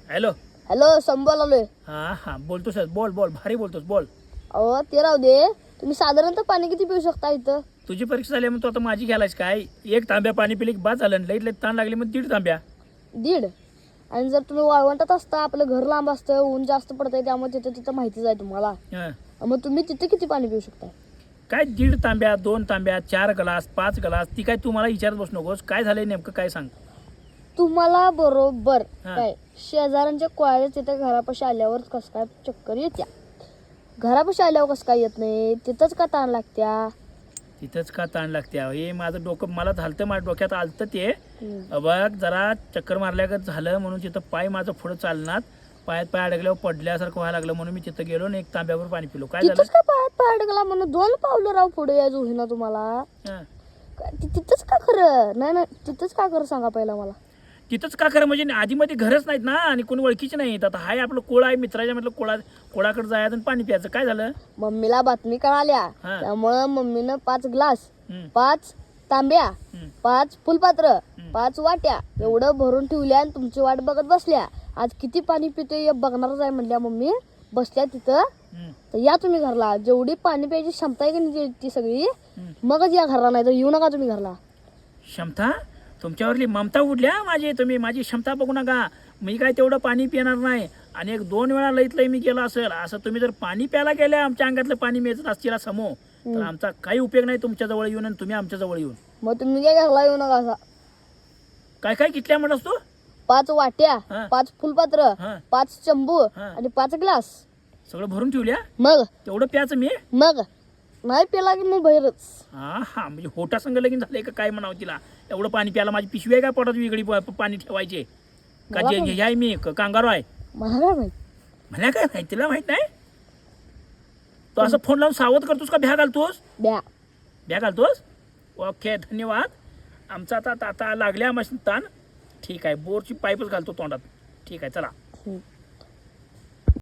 Hello. Hello संबोल आलोय. हा हा बोलतोस बोल बोल भारी बोलतोस बोल. अहो ते राहू दे, तुम्ही साधारणतः पाणी किती पिऊ शकता इथं? तुझी परीक्षा झाली मग तू आता माझी घ्यायलास काय? एक तांब्या पाणी पिली की बाद झालं. लईत लईत ताण लागली मग 1.5 तांब्या. 1.5. आणि जर तुम्ही वाळवंटात असता, आपलं घर लांब असतं, ऊन जास्त पडतंय, त्यामुळे तिथं माहितीच आहे तुम्हाला. हा. मग तुम्ही तिथे किती पाणी पिऊ शकता? काय 1.5 तांब्या 2 तांब्या 4 ग्लास 5 ग्लास ती काय तू मला विचारत बसू नकोस. काय झालंय नेमकं काय सांग. तुम्हाला बरोबर हा. काय शेजाऱ्यांच्या कोळ्या तिथे घरापाशी आल्यावर कसं काय चक्कर येत्या? घरापाशी आल्यावर कसं काय येत नाही? तिथंच का ताण लागत्या? तिथंच का ताण लागते हे माझं डोकं मला झालतं, माझ्या डोक्यात आलतं ते. हम्म. बघ जरा चक्कर मारल्यागत झालं म्हणून तिथं पाय माझं पुढं चालणार, पायात पाय अडकल्यावर पडल्यासारखं व्हायला लागलं म्हणून मी तिथं गेलो आणि 1 तांब्यावर पाणी पिलो. काय झालं? तिथंच का पायात पाय अडकला म्हणून 2 पावलं राव पुढे यायचं होईना तुम्हाला? हा. तिथंच का खरं? नाही तिथंच का खरं सांगा पहिला मला. तिथंच का खरं म्हणजे आधीमध्ये घरच नाहीत ना आणि कोणी ओळखीचे नाहीत. आता हाय आपलं कोळा आहे, मित्राच्या म्हटलं कोळाकडे जायचं आणि पाणी प्यायचं. काय झालं? मम्मीला बातमी कळाल्या, हा. त्यामुळं मम्मीनं 5 ग्लास हम्म, 5 तांब्या हम्म. 5 फुलपात्र 5 वाट्या एवढं भरून ठेवल्या आणि तुमची वाट बघत बसल्या. आज किती पाणी पितोय हे बघणारच आहे म्हणल्या मम्मी. बसल्या तिथं. हम्म, तर या तुम्ही घरला. जेवढी पाणी प्यायची क्षमता आहे की नाही ती सगळी, हम्म. मगच या घरला, नाही तर येऊ नका तुम्ही घरला. क्षमता? तुमच्यावरली ममता उडल्या माझी. तुम्ही माझी क्षमता बघू नका. मी काय तेवढं पाणी पिणार नाही आणि 1-2 वेळा लईत लई मी केलं असेल. असं तुम्ही जर पाणी प्यायला गेल्या आमच्या अंगातलं पाणी मिळत असतील समोर तर आमचा काही उपयोग नाही तुमच्या जवळ येऊन आणि तुम्ही आमच्या जवळ येऊन. मग तुम्ही काय घरला येऊ नका असा. काय काय कितल्या म्हणत तू? 5 वाट्या हा. 5 फुलपात्र हा. 5 चंबू हा. आणि 5 ग्लास. सगळं भरून ठेवल्या मग तेवढं प्यायचं मी? मग नाही पेला की मग बाहेरच. हा हा म्हणजे होटा संघ लगीन झालंय का काय म्हणावं तिला? एवढं पाणी प्यायला माझी पिशवी आहे का पोटात वेगळी पाणी ठेवायचे का? मला जे पण- हे आहे मी कांगारो आहे मला काय माहित. मला काय माहिती? तिला माहित नाही. तू असं फोन लावून सावध करतोस का भ्या घालतोस? द्या घालतोस? ओके धन्यवाद. आमचा आता आता लागल्या मशीन ताण. ठीक आहे बोरची पाईपच घालतो तोंडात. ठीक आहे चला.